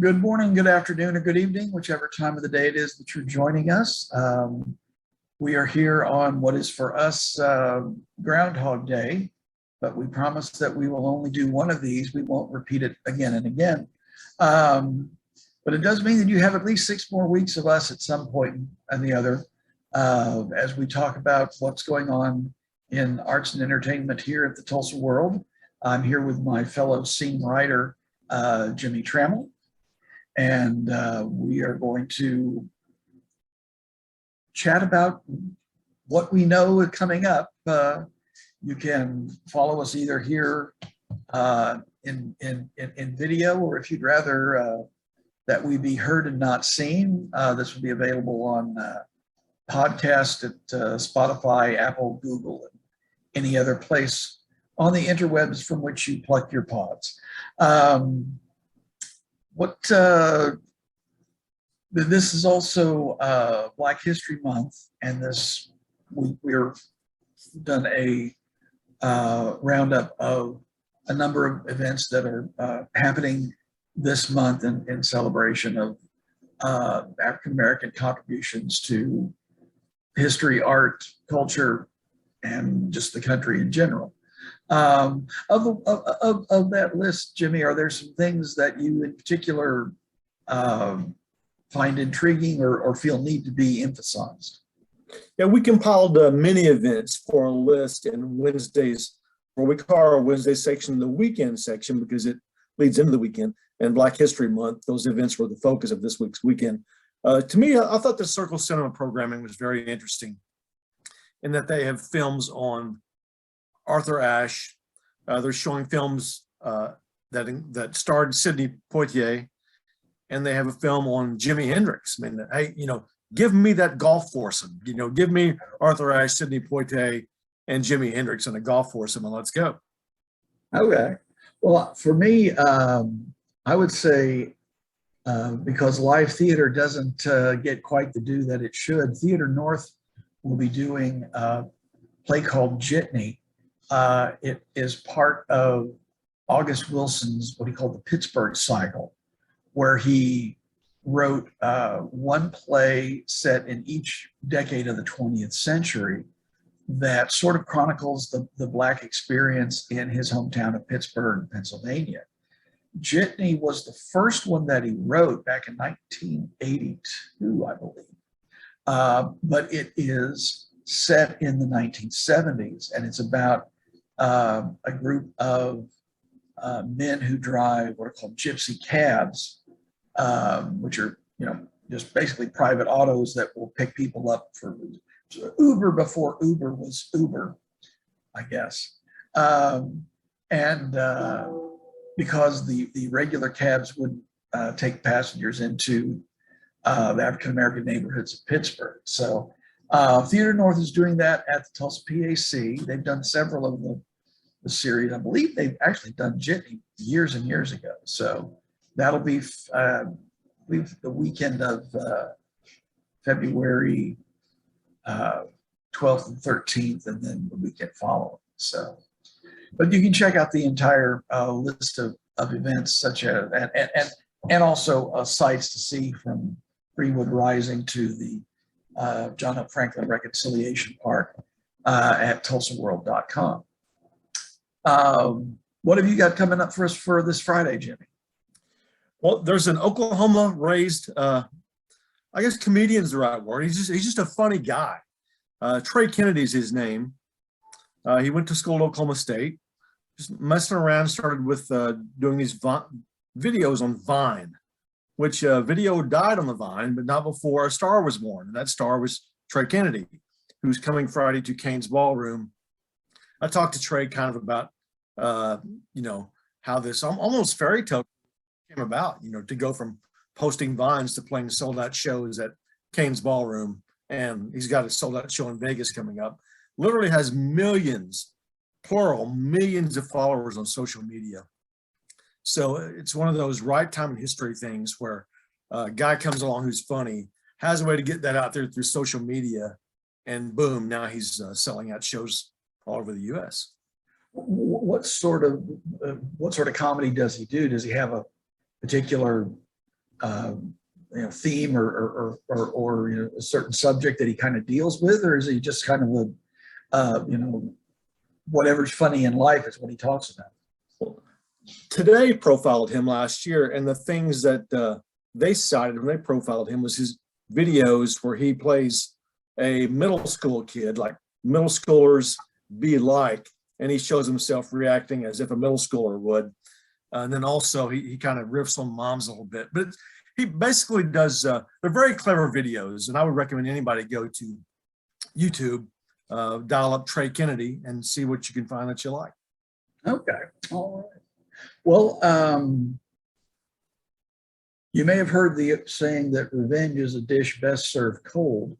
Good morning, good afternoon, or good evening, whichever time of the day it is that you're joining us. We are here on what is for us Groundhog Day, but we promise that we will only do one of these. We won't repeat it again and again. But it does mean that you have at least 6 more weeks of us at some point and the other as we talk about what's going on in arts and entertainment here at the Tulsa World. I'm here with my fellow scene writer, Jimmy Trammell. And we are going to chat about what we know is coming up. You can follow us either here in video, or if you'd rather that we be heard and not seen, this will be available on podcast at Spotify, Apple, Google, and any other place on the interwebs from which you pluck your pods. This is also Black History Month, and we're done a roundup of a number of events that are happening this month in celebration of African American contributions to history, art, culture, and just the country in general. Of that list, Jimmy, are there some things that you in particular find intriguing or feel need to be emphasized? Yeah, we compiled many events for a list in Wednesdays, what we call our Wednesday section, the weekend section, because it leads into the weekend. And Black History Month, those events were the focus of this week's weekend. To me, I thought the Circle Cinema programming was very interesting in that they have films on Arthur Ashe. They're showing films that starred Sidney Poitier, and they have a film on Jimi Hendrix. I mean, hey, give me that golf foursome. Give me Arthur Ashe, Sidney Poitier, and Jimi Hendrix in a golf foursome, and let's go. Okay. Well, for me, I would say because live theater doesn't get quite the due that it should, Theater North will be doing a play called Jitney. It is part of August Wilson's, what he called the Pittsburgh cycle, where he wrote one play set in each decade of the 20th century that sort of chronicles the Black experience in his hometown of Pittsburgh, Pennsylvania. Jitney was the first one that he wrote back in 1982, I believe. But it is set in the 1970s, and it's about a group of men who drive what are called gypsy cabs, which are, just basically private autos that will pick people up for Uber before Uber was Uber, I guess. Because the regular cabs wouldn't take passengers into the African-American neighborhoods of Pittsburgh. So Theater North is doing that at the Tulsa PAC. They've done several of the series. I believe they've actually done Jitney years and years ago. So that'll be, I believe, the weekend of February 12th and 13th, and then the weekend following. So, but you can check out the entire list of events, such as and also sites to see, from Greenwood Rising to the John F. Franklin Reconciliation Park at tulsaworld.com. What have you got coming up for us for this Friday, Jimmy? Well, there's an Oklahoma-raised, I guess comedian's the right word. He's just a funny guy. Trey Kennedy's his name. He went to school at Oklahoma State, just messing around, started with doing these videos on Vine, which video died on the Vine, but not before a star was born. And that star was Trey Kennedy, who's coming Friday to Kane's Ballroom. I talked to Trey kind of about, how this almost fairy tale came about, to go from posting Vines to playing sold out shows at Kane's Ballroom. And he's got a sold out show in Vegas coming up. Literally has millions, plural, millions of followers on social media. So it's one of those right time in history things where a guy comes along who's funny, has a way to get that out there through social media, and boom, now he's selling out shows all over the U.S. What sort of comedy does he do? Does he have a particular theme or a certain subject that he kind of deals with, or is he just kind of whatever's funny in life is what he talks about? Today profiled him last year, and the things that they cited when they profiled him was his videos where he plays a middle school kid, like middle schoolers be like, and he shows himself reacting as if a middle schooler would. And then also he kind of riffs on moms a little bit, but he basically does, they're very clever videos, and I would recommend anybody go to YouTube, dial up Trey Kennedy and see what you can find that you like. Okay, all right. Well, you may have heard the saying that revenge is a dish best served cold,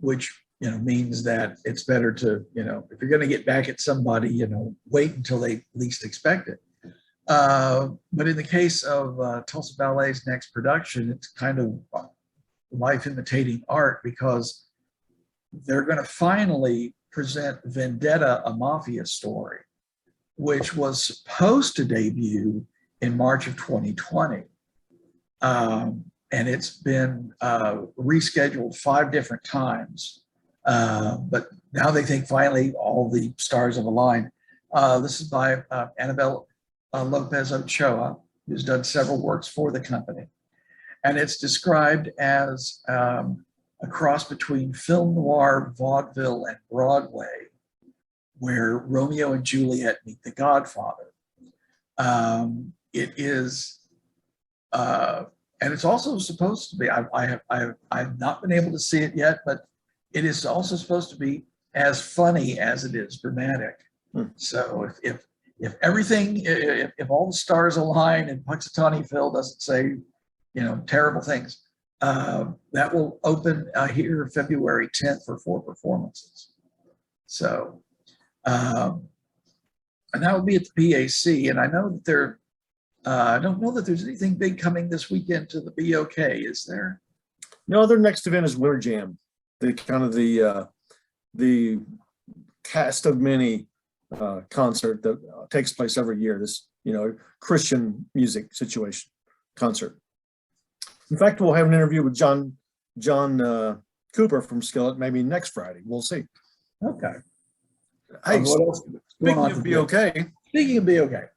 which means that it's better to, if you're going to get back at somebody, wait until they least expect it. But in the case of Tulsa Ballet's next production, it's kind of life imitating art, because they're going to finally present Vendetta, a mafia story, which was supposed to debut in March of 2020. And it's been rescheduled 5 different times. But now they think finally all the stars have aligned. This is by Annabelle Lopez Ochoa, who's done several works for the company. And it's described as a cross between film noir, vaudeville, and Broadway, where Romeo and Juliet meet the Godfather. It is, and it's also supposed to be, I've not been able to see it yet, but it is also supposed to be as funny as it is dramatic. So if everything, if all the stars align and Punxsutawney Phil doesn't say, terrible things, that will open here February 10th for 4 performances. So, and that will be at the BAC. And I know that I don't know that there's anything big coming this weekend to the BOK, is there? No, their next event is Winter Jam. The kind of the cast of many concert that takes place every year. This Christian music situation concert. In fact, we'll have an interview with John Cooper from Skillet maybe next Friday. We'll see. Okay. Hey, what else speaking of BOK, Speaking of BOK,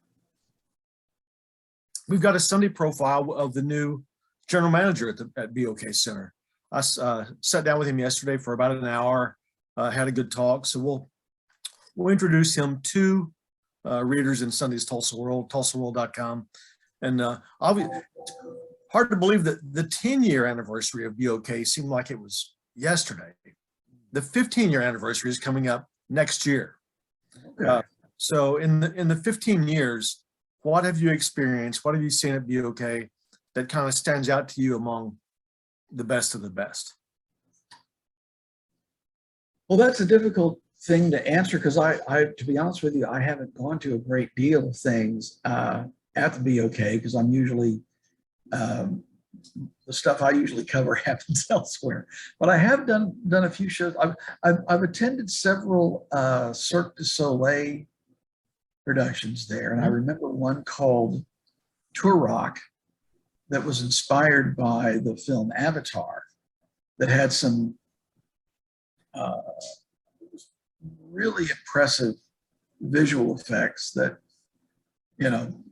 we've got a Sunday profile of the new general manager at BOK Center. I sat down with him yesterday for about an hour, had a good talk. So we'll introduce him to readers in Sunday's Tulsa World, tulsaworld.com. And hard to believe that the 10-year anniversary of BOK seemed like it was yesterday. The 15-year anniversary is coming up next year. Okay. So in the 15 years, what have you experienced? What have you seen at BOK that kind of stands out to you among the best of the best? Well, that's a difficult thing to answer, because to be honest with you, I haven't gone to a great deal of things at the BOK, because I'm usually the stuff I usually cover happens elsewhere. But I have done a few shows. I've attended several Cirque du Soleil productions there, and I remember one called Turok that was inspired by the film Avatar, that had some really impressive visual effects that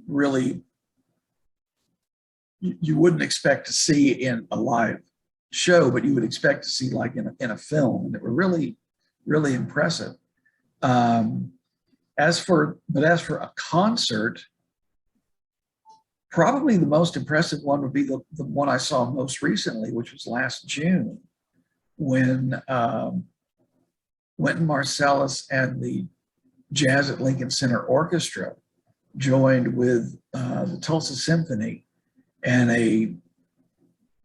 really you wouldn't expect to see in a live show, but you would expect to see like in a film, and they were really, really impressive. As for a concert, probably the most impressive one would be the one I saw most recently, which was last June, when Wynton Marsalis and the Jazz at Lincoln Center Orchestra joined with the Tulsa Symphony and a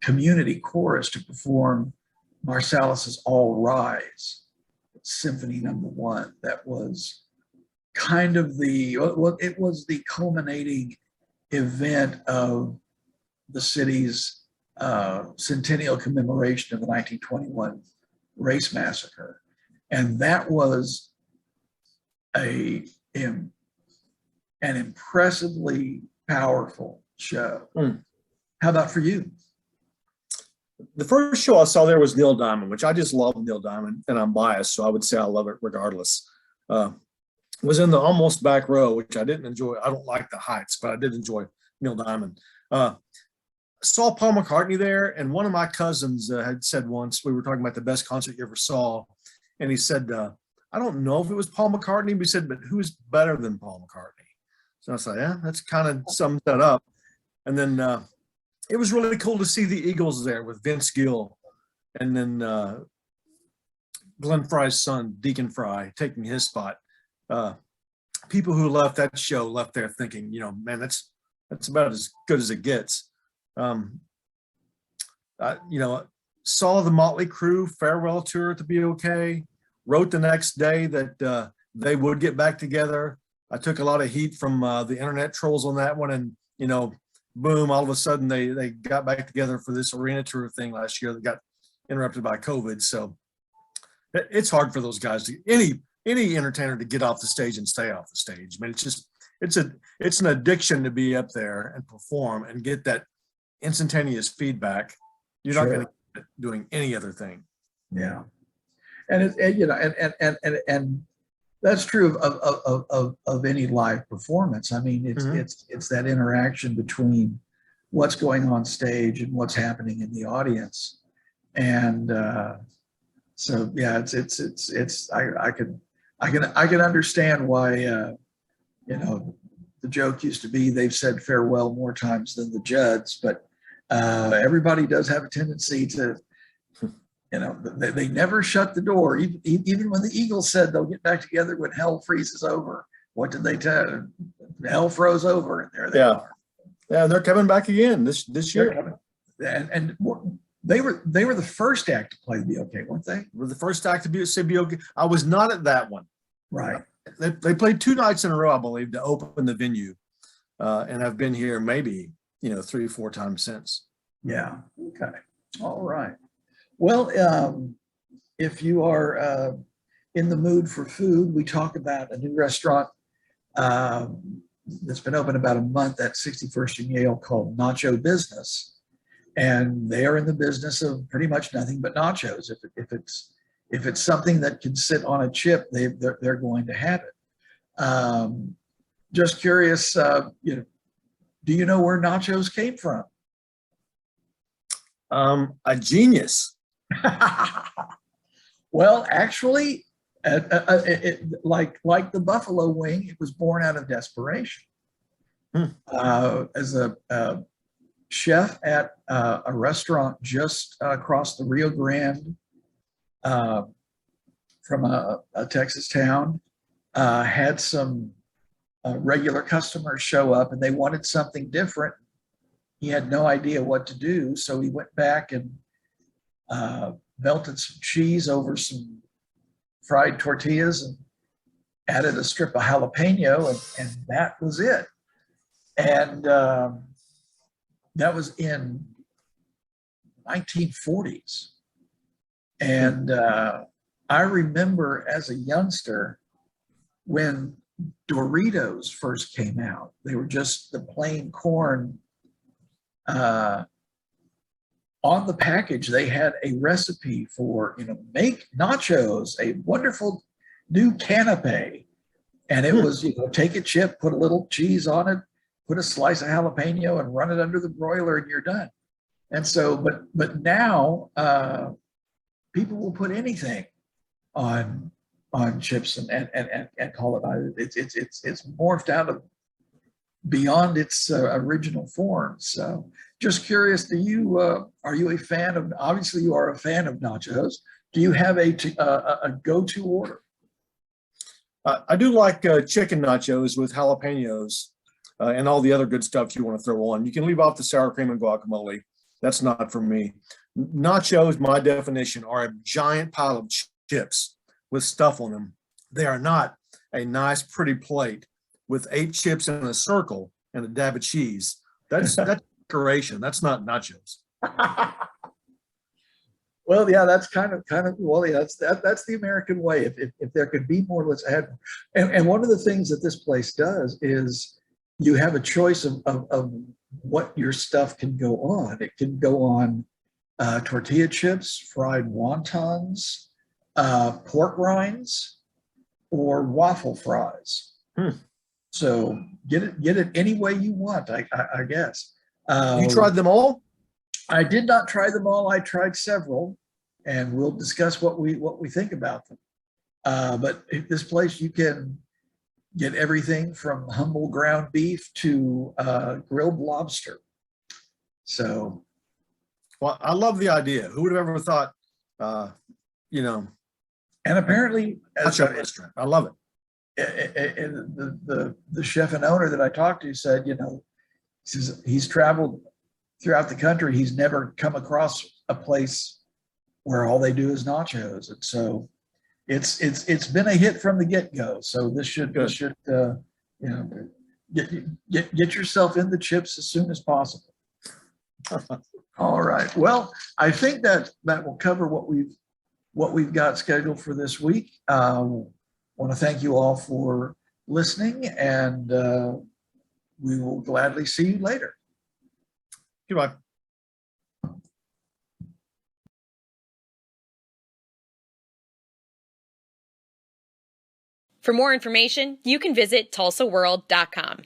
community chorus to perform Marsalis's All Rise, Symphony No. 1. That was kind of it was the culminating event of the city's centennial commemoration of the 1921 race massacre. And that was an impressively powerful show. How about for you? The first show I saw there was Neil Diamond, which I just love Neil Diamond, and I'm biased, so I would say I love it regardless. Was in the almost back row, which I didn't enjoy. I don't like the heights, but I did enjoy Neil Diamond. Saw Paul McCartney there, and one of my cousins had said once, we were talking about the best concert you ever saw, and he said, I don't know if it was Paul McCartney, but he said, but who's better than Paul McCartney? So I was like, yeah, that's kind of sums that up. And then it was really cool to see the Eagles there with Vince Gill, and then Glenn Fry's son, Deacon Fry, taking his spot. People who left that show left there thinking, man, that's about as good as it gets. Saw the Motley Crue farewell tour at the BOK, wrote the next day that they would get back together. I took a lot of heat from the internet trolls on that one, and boom, all of a sudden they got back together for this arena tour thing last year that got interrupted by COVID. So it's hard for those guys to any entertainer to get off the stage and stay off the stage. I mean, it's an addiction to be up there and perform and get that instantaneous feedback. You're not going to get it doing any other thing. Yeah, and and that's true of any live performance. I mean, it's that interaction between what's going on stage and what's happening in the audience, and so yeah, I can understand why the joke used to be they've said farewell more times than the Judds, but everybody does have a tendency to, they never shut the door. Even when the Eagles said they'll get back together when hell freezes over, what did they tell? Hell froze over, and there they are. Yeah, they're coming back again this year. And they were the first act to play the BOK, weren't they? Were the first act to say BOK. I was not at that one. Right. They played 2 nights in a row, I believe, to open the venue, and I've been here maybe 3 or 4 times since. Yeah. Okay. All right. Well, if you are in the mood for food, we talk about a new restaurant that's been open about a month at 61st and Yale called Nacho Business, and they are in the business of pretty much nothing but nachos. If it's something that can sit on a chip, they're going to have it. Just curious, do you know where nachos came from? A genius. Well, actually, like the buffalo wing, it was born out of desperation. As a chef at a restaurant just across the Rio Grande from a Texas town, had some regular customers show up and they wanted something different. He had no idea what to do, so he went back and melted some cheese over some fried tortillas and added a strip of jalapeno, and that was it. And that was in 1940s. And I remember as a youngster when Doritos first came out, they were just the plain corn. On the package, they had a recipe for, make nachos, a wonderful new canapé. And it was, take a chip, put a little cheese on it, put a slice of jalapeno and run it under the broiler and you're done. And so, but now people will put anything on chips and call it, it's morphed out of beyond its original form. So just curious, are you a fan of, obviously you are a fan of nachos. Do you have a go-to order? I do like chicken nachos with jalapenos and all the other good stuff you want to throw on. You can leave off the sour cream and guacamole. That's not for me. Nachos, my definition, are a giant pile of chips with stuff on them. They are not a nice, pretty plate with 8 chips in a circle and a dab of cheese. That's decoration. That's not nachos. Well, yeah, that's kind of well, yeah, that's the American way. If there could be more, let's add more. And one of the things that this place does is you have a choice of what your stuff can go on. It can go on tortilla chips, fried wontons, pork rinds, or waffle fries. So get it any way you want, I guess. You tried them all? I did not try them all. I tried several, and we'll discuss what we think about them. But at this place, you can get everything from humble ground beef to grilled lobster. So, well, I love the idea. Who would have ever thought, and apparently, such a restaurant. I love it. And the chef and owner that I talked to said, he's traveled throughout the country. He's never come across a place where all they do is nachos, and so it's been a hit from the get-go. So this should get yourself in the chips as soon as possible. All right. Well, I think that will cover what we've got scheduled for this week. Want to thank you all for listening, and we will gladly see you later. Goodbye. For more information, you can visit tulsaworld.com.